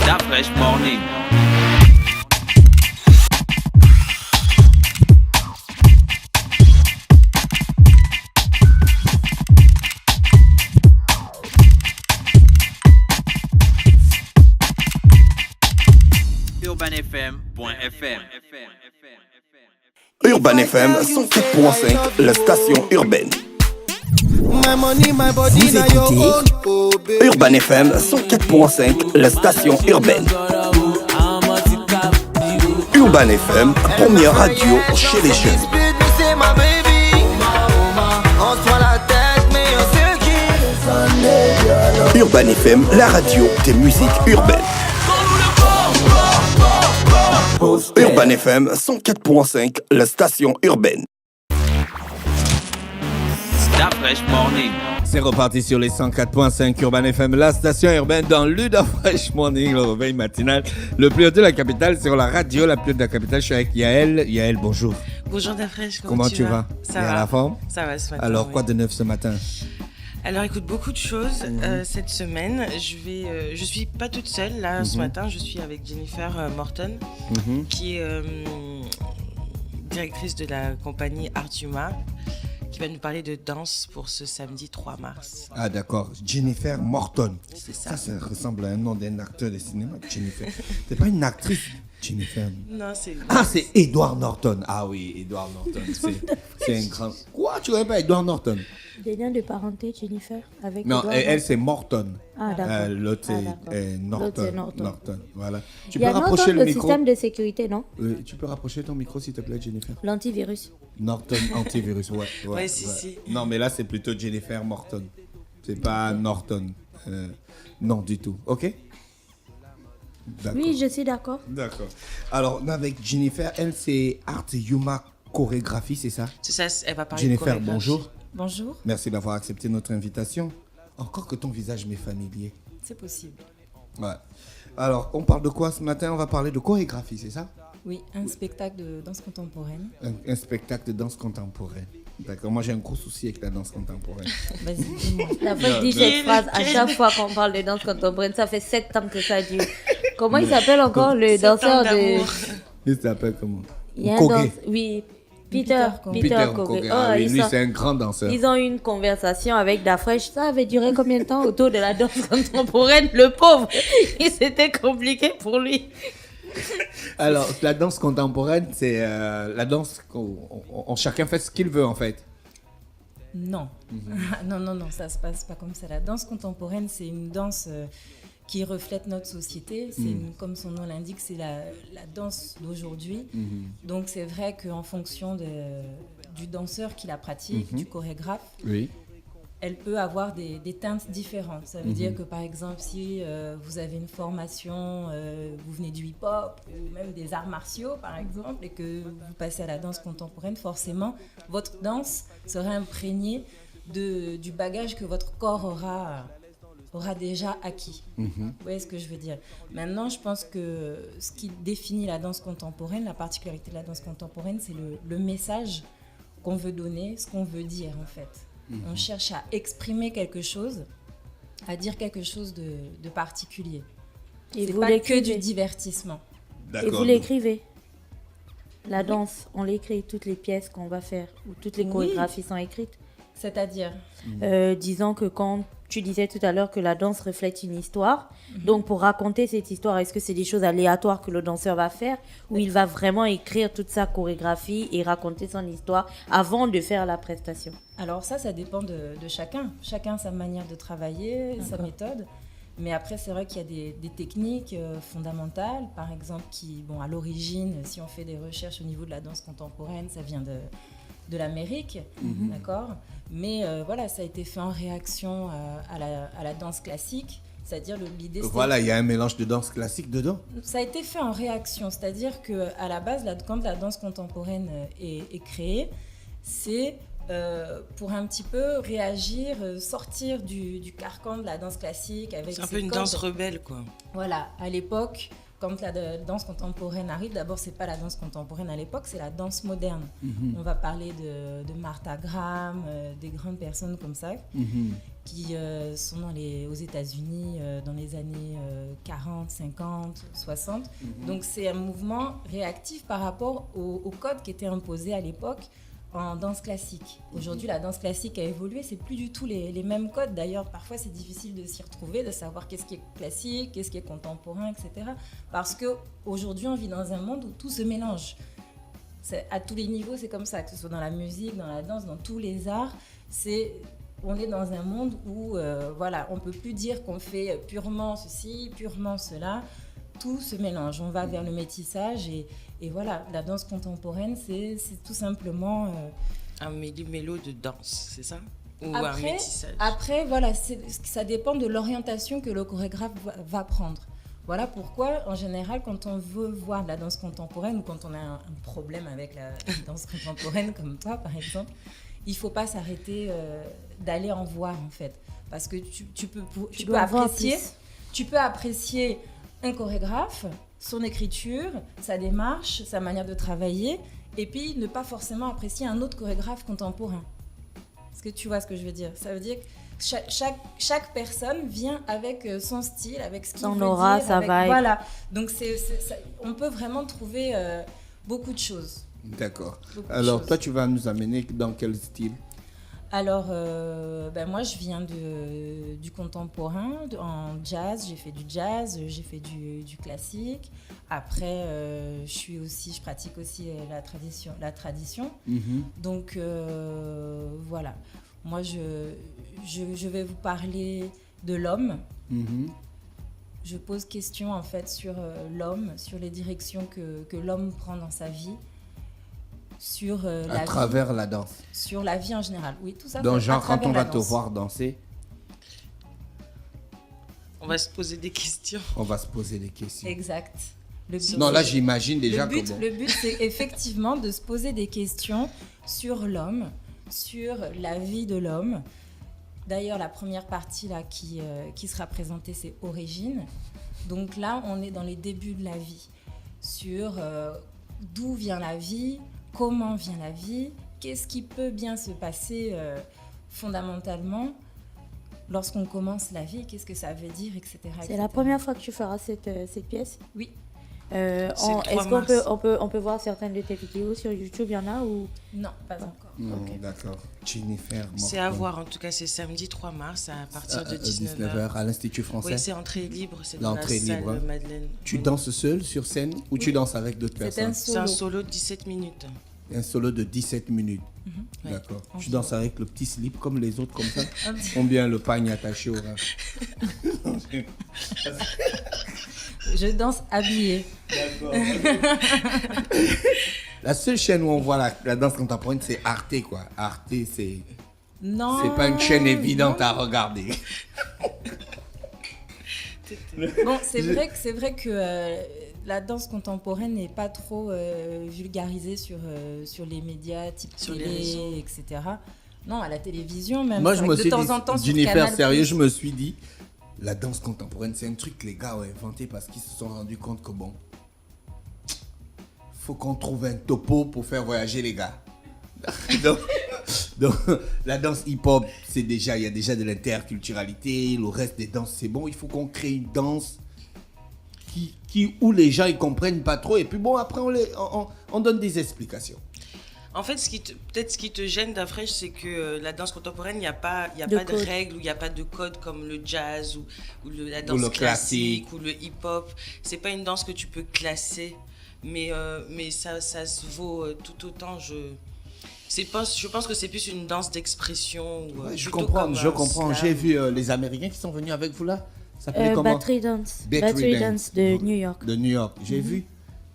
La Fresh Morning. UrbanFM.fm. Urban FM 104.5, la station urbaine. Vous écoutez Urban FM 104.5, la station urbaine. Urban FM, première radio chez les jeunes. Urban FM, la radio des musiques urbaines. Urban FM 104.5, la station urbaine. La Fresh Morning. C'est reparti sur les 104.5 Urban FM, la station urbaine dans l'Uda Fresh Morning, le réveil matinal. Le plus haut de la capitale, sur la radio, la plus haute de la capitale. Je suis avec Yael. Yael, bonjour. Bonjour Dafresh, comment tu vas? Ça va. va. À la forme? Ça va ce matin. Alors, oui. quoi de neuf ce matin? Alors écoute, beaucoup de choses cette semaine. Je suis pas toute seule là ce matin. Je suis avec Jennifer Morton, qui est directrice de la compagnie Artuma, qui va nous parler de danse pour ce samedi 3 mars. Ah d'accord, Jennifer Morton. C'est ça. Ça ressemble à un nom d'un acteur de cinéma, Jennifer. C'est pas une actrice, Jennifer. Non, c'est... Ah, c'est Edward Norton. Ah oui, Edward Norton. C'est un grand... Quoi? Tu connais pas Edward Norton? Des liens de parenté, Jennifer, avec Non, Edouard elle c'est Morton. Ah, d'accord. L'autre c'est d'accord. Norton. L'autre, c'est Norton. Voilà. Tu Il y peux a Norton, rapprocher le le micro. système de sécurité, non? Oui, tu peux rapprocher ton micro s'il te plaît, Jennifer. L'antivirus. Norton antivirus, ouais. Ouais, si. Non, mais là c'est plutôt Jennifer Morton. C'est pas Norton. Non, du tout. Ok? D'accord. Oui, je suis d'accord. D'accord. Alors, avec Jennifer, elle c'est Art Yuma chorégraphie, c'est ça? C'est ça, elle va parler Jennifer, de chorégraphie. bonjour. Bonjour, Merci d'avoir accepté notre invitation. Encore que ton visage m'est familier. c'est possible. Ouais. Alors, on parle de quoi ce matin? On va parler de chorégraphie, c'est ça? Oui, un spectacle de danse contemporaine. Un spectacle de danse contemporaine. D'accord. Moi, j'ai un gros souci avec la danse contemporaine. Vas-y, dis-moi. La fois je dis cette phrase, à chaque fois qu'on parle de danse contemporaine, ça fait 7 ans que ça dure. Comment il s'appelle encore le 7 ans danseur de... d'amour. Il s'appelle comment? Il y a un Koge. Oui, Peter Koge. Koge. Ah oui, lui, c'est un grand danseur. Ils ont eu une conversation avec Dafresh. Ça avait duré combien de temps autour de la danse contemporaine? Le pauvre, c'était compliqué pour lui. Alors, la danse contemporaine, c'est la danse chacun fait ce qu'il veut, en fait. Non. Non, ça se passe pas comme ça. La danse contemporaine, c'est une danse qui reflète notre société. C'est comme son nom l'indique, c'est la danse d'aujourd'hui. Donc c'est vrai qu'en fonction du danseur qui la pratique, du chorégraphe, Oui. elle peut avoir des teintes différentes. Ça veut dire que par exemple, si vous avez une formation, vous venez du hip-hop ou même des arts martiaux par exemple, et que vous passez à la danse contemporaine, forcément, votre danse sera imprégnée du bagage que votre corps aura déjà acquis. Vous voyez ce que je veux dire? Maintenant, je pense que ce qui définit la danse contemporaine, la particularité de la danse contemporaine, c'est le message qu'on veut donner, ce qu'on veut dire en fait. On cherche à exprimer quelque chose, à dire quelque chose de particulier. Et C'est vous pas que l'écrivez. du divertissement. Et vous l'écrivez. La danse, on l'écrit, toutes les pièces qu'on va faire, ou toutes les Oui. chorégraphies sont écrites. C'est-à-dire, Disons que quand tu disais tout à l'heure que la danse reflète une histoire, donc pour raconter cette histoire, est-ce que c'est des choses aléatoires que le danseur va faire ou il va vraiment écrire toute sa chorégraphie et raconter son histoire avant de faire la prestation? alors ça dépend de chacun. Chacun sa manière de travailler, sa méthode. Mais après, c'est vrai qu'il y a des techniques fondamentales, par exemple, qui, bon, à l'origine, si on fait des recherches au niveau de la danse contemporaine, ça vient de l'Amérique, d'accord? Mais voilà, ça a été fait en réaction à la danse classique, c'est-à-dire l'idée... Voilà, il y a un mélange de danse classique dedans. Ça a été fait en réaction, c'est-à-dire qu'à la base, quand la danse contemporaine est créée, c'est pour un petit peu réagir, sortir du carcan de la danse classique. Avec C'est un ses peu une codes. danse rebelle, quoi. Voilà, à l'époque, quand la danse contemporaine arrive, d'abord, c'est pas la danse contemporaine à l'époque, c'est la danse moderne. On va parler de Martha Graham, des grandes personnes comme ça, qui sont aux États-Unis dans les années 40, 50, 60. Donc, c'est un mouvement réactif par rapport au code qui était imposé à l'époque en danse classique. Aujourd'hui, la danse classique a évolué, c'est plus du tout les mêmes codes. D'ailleurs, parfois, c'est difficile de s'y retrouver, de savoir qu'est-ce qui est classique, qu'est-ce qui est contemporain, etc. Parce qu'aujourd'hui, on vit dans un monde où tout se mélange. À tous les niveaux, c'est comme ça, que ce soit dans la musique, dans la danse, dans tous les arts. On est dans un monde où, on ne peut plus dire qu'on fait purement ceci, purement cela. Tout se mélange. On va vers le métissage et voilà, la danse contemporaine, c'est tout simplement... un méli-mélo de danse, c'est ça? Ou un métissage? Après, voilà, ça dépend de l'orientation que le chorégraphe va prendre. Voilà pourquoi, en général, quand on veut voir de la danse contemporaine ou quand on a un problème avec la danse contemporaine, comme toi, par exemple, il ne faut pas s'arrêter d'aller en voir, en fait. Parce que tu peux apprécier un chorégraphe, son écriture, sa démarche, sa manière de travailler, et puis ne pas forcément apprécier un autre chorégraphe contemporain. Est-ce que tu vois ce que je veux dire? Ça veut dire que chaque personne vient avec son style, avec ce qu'il veut dire. Son aura, sa vibe. Voilà. Donc, on peut vraiment trouver beaucoup de choses. D'accord. Alors, toi, tu vas nous amener dans quel style? Alors, moi, je viens du contemporain, en jazz. J'ai fait du jazz, j'ai fait du classique. Après, je pratique aussi la tradition. Donc, voilà. Moi, je vais vous parler de l'homme. Je pose question, en fait, sur l'homme, sur les directions que l'homme prend dans sa vie. Sur à travers la danse. Sur la vie en général, oui, tout ça. Donc, genre, quand on va te voir danser, on va se poser des questions. On va se poser des questions. Exact. Non, là, j'imagine déjà le but, c'est effectivement de se poser des questions sur l'homme, sur la vie de l'homme. D'ailleurs, la première partie là qui sera présentée, c'est Origine. Donc là, on est dans les débuts de la vie, sur d'où vient la vie, comment vient la vie, qu'est-ce qui peut bien se passer fondamentalement lorsqu'on commence la vie, qu'est-ce que ça veut dire, etc. C'est la première fois que tu feras cette pièce? Oui. Est-ce qu'on peut voir certaines de tes vidéos sur YouTube? Il y en a ou... Non, pas encore. Okay. D'accord. Jennifer Morton. C'est à voir, en tout cas, c'est samedi 3 mars à partir de 19h. À l'Institut français. Oui, c'est entrée libre, c'est dans la salle Madeleine. Tu danses seule sur scène ou tu danses avec d'autres personnes? C'est un solo de 17 minutes. Un solo de 17 minutes. D'accord. Ouais. Tu danses avec le petit slip comme les autres, comme ça? Combien le pagne attaché au rein? Je danse habillée. D'accord. La seule chaîne où on voit la danse contemporaine, c'est Arte, quoi. Arte, c'est... Non. C'est pas une chaîne évidente à regarder. Bon, c'est vrai que la danse contemporaine n'est pas trop vulgarisée sur les médias, type sur télé, les réseaux, etc. Non, à la télévision même. Moi, je me suis temps en temps, dit, Jennifer, sérieux, je me suis dit, la danse contemporaine, c'est un truc que les gars ont inventé parce qu'ils se sont rendus compte que bon, faut qu'on trouve un topo pour faire voyager les gars. donc, la danse hip-hop, il y a déjà de l'interculturalité, le reste des danses, c'est bon. Il faut qu'on crée une danse où les gens ils comprennent pas trop et puis bon, après on donne des explications. En fait, ce qui te gêne d'Afresh, c'est que la danse contemporaine, il n'y a pas de règles, ou il n'y a pas de code comme le jazz ou la danse classique ou le hip-hop. C'est pas une danse que tu peux classer, mais ça se vaut tout autant. Je pense que c'est plus une danse d'expression. Ouais, je comprends. J'ai vu les Américains qui sont venus avec vous là. Ça s'appelait comment? Battery Dance de New York. De New York.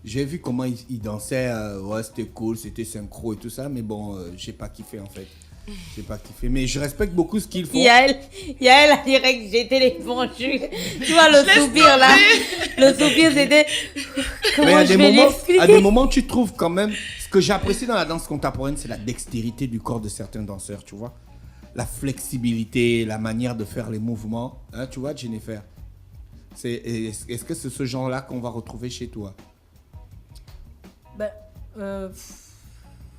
J'ai vu comment ils dansaient. Ouais, c'était cool, c'était synchro et tout ça. Mais bon, j'ai pas kiffé en fait. J'ai pas kiffé. Mais je respecte beaucoup ce qu'ils font. Yael, a direct jeté les penchus. Tu vois le soupir là. Le soupir c'était. Mais à des moments, tu trouves quand même. Ce que j'apprécie dans la danse contemporaine, c'est la dextérité du corps de certains danseurs, tu vois. La flexibilité, la manière de faire les mouvements. Hein, tu vois, Jennifer. Est-ce que c'est ce genre-là qu'on va retrouver chez toi?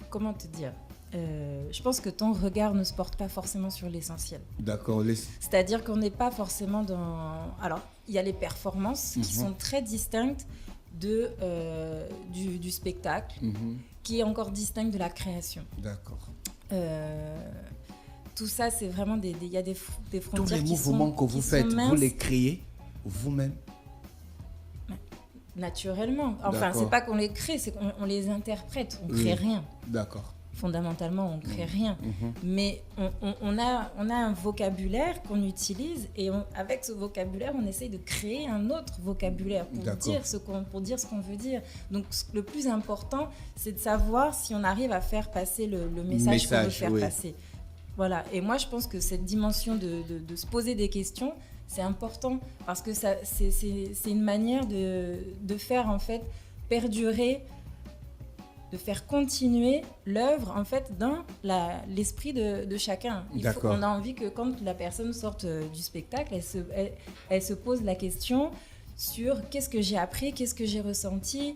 Comment te dire? Je pense que ton regard ne se porte pas forcément sur l'essentiel. D'accord. C'est-à-dire qu'on n'est pas forcément dans... Alors, il y a les performances qui sont très distinctes du spectacle, qui est encore distinct de la création. D'accord. Tout ça, c'est vraiment il y a des frontières. Tous les qui mouvements que vous faites, minces. vous les créez vous-même? Naturellement. Enfin, D'accord. c'est pas qu'on les crée, c'est qu'on les interprète. On crée rien. D'accord. Fondamentalement, on crée rien. Mais on a un vocabulaire qu'on utilise et avec ce vocabulaire, on essaye de créer un autre vocabulaire pour dire ce qu'on veut dire. Donc, le plus important, c'est de savoir si on arrive à faire passer le message qu'on veut faire passer. Voilà. Et moi, je pense que cette dimension de se poser des questions, c'est important parce que c'est une manière de faire en fait perdurer, de faire continuer l'œuvre en fait dans l'esprit de chacun. On a envie que quand la personne sorte du spectacle, elle se pose la question sur qu'est-ce que j'ai appris, qu'est-ce que j'ai ressenti,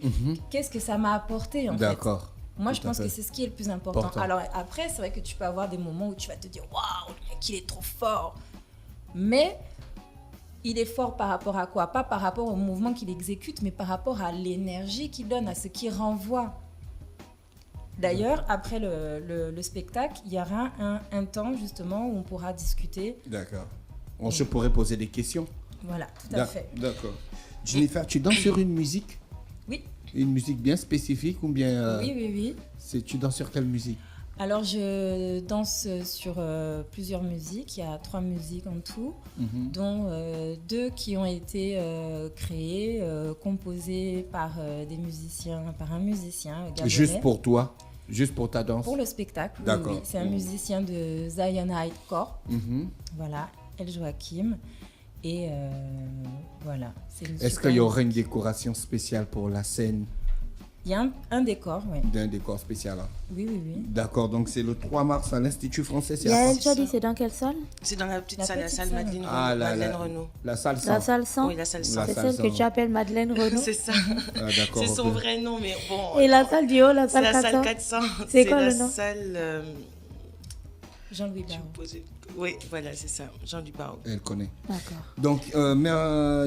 qu'est-ce que ça m'a apporté en fait. D'accord. Moi, je pense que c'est ce qui est le plus important. Alors après, c'est vrai que tu peux avoir des moments où tu vas te dire « Waouh, le mec, il est trop fort !» Mais il est fort par rapport à quoi? Pas par rapport au mouvement qu'il exécute, mais par rapport à l'énergie qu'il donne, à ce qu'il renvoie. D'ailleurs, après le spectacle, il y aura un temps justement où on pourra discuter. D'accord. On se pourrait poser des questions. Voilà, tout à fait. D'accord. Jennifer, tu danses sur une musique? Oui. Une musique bien spécifique ou bien... Oui. Tu danses sur quelle musique? Alors, je danse sur plusieurs musiques. Il y a 3 musiques en tout, dont 2 qui ont été créées, composées par un musicien gabonais. Juste pour toi? Juste pour ta danse? Pour le spectacle, d'accord. Oui. C'est un musicien de Zion High Corps. Voilà, El Joachim. Et voilà. Est-ce qu'il y aurait une décoration spéciale pour la scène? Il y a un décor, oui. Un décor spécial. Hein. Oui. D'accord, donc c'est le 3 mars à l'Institut français. C'est dans quelle salle? C'est dans la petite salle, la salle Madeleine Renaud. La salle 100. La salle 100? Oui, la salle 100. C'est celle que tu appelles Madeleine Renaud? C'est ça. Ah, d'accord, c'est son vrai nom, mais bon. Et la salle du haut, la salle 400? C'est la salle 400. C'est quoi le nom? la salle... Jean-Louis Barrault. Oui, voilà, c'est ça. Jean-Louis Barrault. Elle connaît. D'accord. Donc,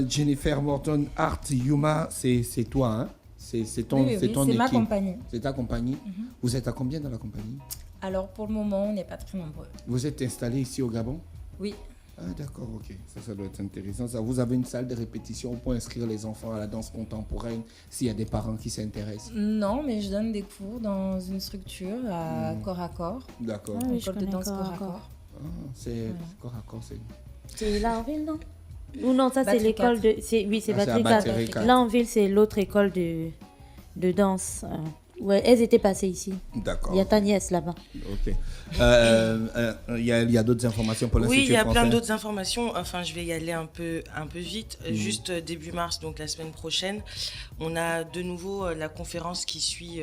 Jennifer Morton, Art Yuma, c'est toi, hein? C'est ton équipe. C'est ma compagnie. C'est ta compagnie. Vous êtes à combien dans la compagnie? Alors, pour le moment, on n'est pas très nombreux. Vous êtes installé ici au Gabon? Oui. Ah, d'accord, ok. Ça doit être intéressant. Ça, vous avez une salle de répétition pour inscrire les enfants à la danse contemporaine s'il y a des parents qui s'intéressent? Non, mais je donne des cours dans une structure à corps à corps. D'accord. Ah oui, école de danse corps à corps. Ah, c'est corps à corps, c'est... C'est là en ville, non? Ou non, ça c'est Batterie l'école 4. de... Oui, c'est Batterie 4. Là en ville, c'est l'autre école de danse. Ouais, elles étaient passées ici. D'accord. Il y a ta nièce là-bas. Ok. Il y a d'autres informations pour l'Institut français? Oui, il y a plein d'autres informations. Enfin, je vais y aller un peu vite. Juste début mars, donc la semaine prochaine, on a de nouveau la conférence qui suit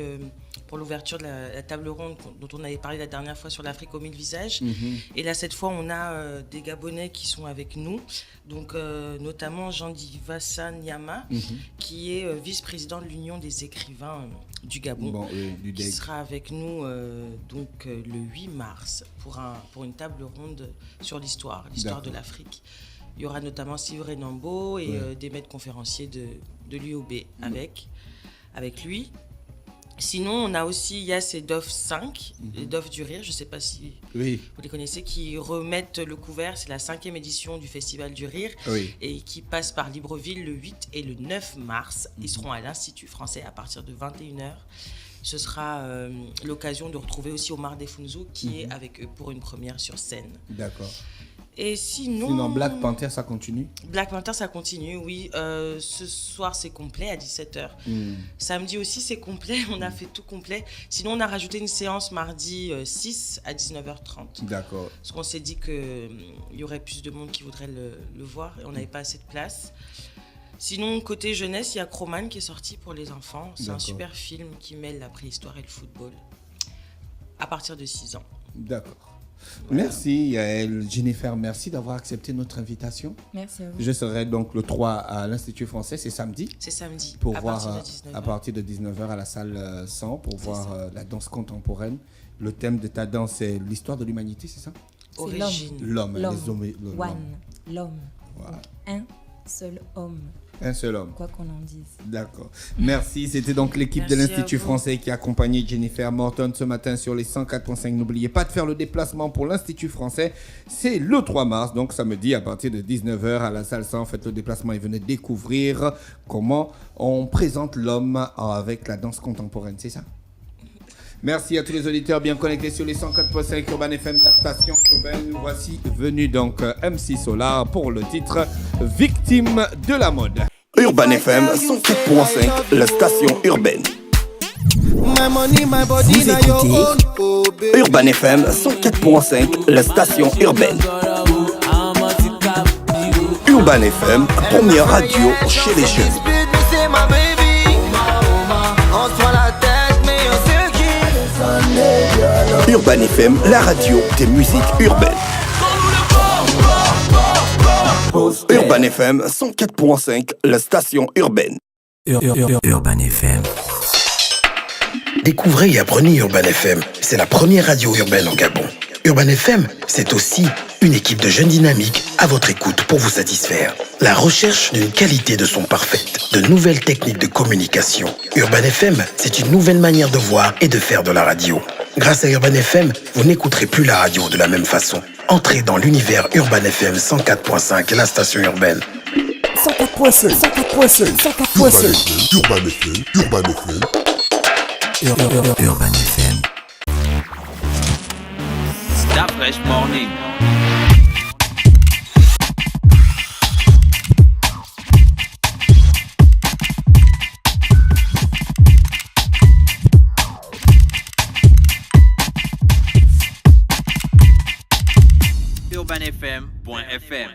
pour l'ouverture de la table ronde dont on avait parlé la dernière fois sur l'Afrique aux 1000 visages. Et là, cette fois, on a des Gabonais qui sont avec nous. Donc, notamment Jean-Divassa Nyama, qui est vice-président de l'Union des écrivains du Gabon, qui sera avec nous donc le 8 mars pour une table ronde sur l'histoire de l'Afrique. Il y aura notamment Sivre Nambo et des maîtres conférenciers de l'UOB avec lui. Sinon, on a aussi Yass et Dof 5, les Dof du Rire, je ne sais pas si vous les connaissez, qui remettent le couvert. C'est la 5e édition du Festival du Rire et qui passe par Libreville le 8 et le 9 mars. Ils seront à l'Institut français à partir de 21h. Ce sera l'occasion de retrouver aussi Omar Defunzo qui est avec eux pour une première sur scène. D'accord. Et sinon Black Panther, ça continue? Black Panther, ça continue, oui. Ce soir, c'est complet à 17h. Samedi aussi, c'est complet. On a fait tout complet. Sinon, on a rajouté une séance mardi 6 à 19h30. D'accord. Parce qu'on s'est dit qu'il y aurait plus de monde qui voudrait le voir et on n'avait pas assez de place. Sinon, côté jeunesse, il y a Croman qui est sorti pour les enfants. C'est un super film qui mêle la préhistoire et le football à partir de 6 ans. D'accord. Merci Yael. Jennifer, merci d'avoir accepté notre invitation. Merci à vous. Je serai donc le 3 à l'Institut français, c'est samedi. C'est samedi, Pour à voir partir de 19h. à partir de 19h à la salle 100 pour voir ça. la danse contemporaine. Le thème de ta danse, c'est l'histoire de l'humanité, c'est ça? C'est Origine. L'homme, les hommes. L'homme. Voilà. Un seul homme, Un seul homme. quoi qu'on en dise. D'accord. Merci. C'était donc l'équipe de Merci l'Institut à vous. français qui a accompagné Jennifer Morton ce matin sur les 104.5. N'oubliez pas de faire le déplacement pour l'Institut français. C'est le 3 mars, donc samedi à partir de 19h à la salle 100. Faites le déplacement et venez découvrir comment on présente l'homme avec la danse contemporaine. C'est ça? Merci à tous les auditeurs bien connectés sur les 104.5 Urban FM, la station urbaine. Voici venu donc MC Solar pour le titre Victime de la mode. Urban FM 104.5, la station urbaine. Vous écoutez Urban FM 104.5, la station urbaine. Urban FM, première radio chez les jeunes. Urban FM, la radio des musiques urbaines. Urban FM 104.5, la station urbaine. Urban FM. Découvrez et apprenez Urban FM. C'est la première radio urbaine au Gabon. Urban FM, c'est aussi une équipe de jeunes dynamiques à votre écoute pour vous satisfaire. La recherche d'une qualité de son parfaite, de nouvelles techniques de communication. Urban FM, c'est une nouvelle manière de voir et de faire de la radio. Grâce à Urban FM, vous n'écouterez plus la radio de la même façon. Entrez dans l'univers Urban FM 104.5, la station urbaine. 104.5, 104.5, 104.5. Urban FM, Urban FM. Urban FM. Stop Fresh Morning. UrbanFM.fm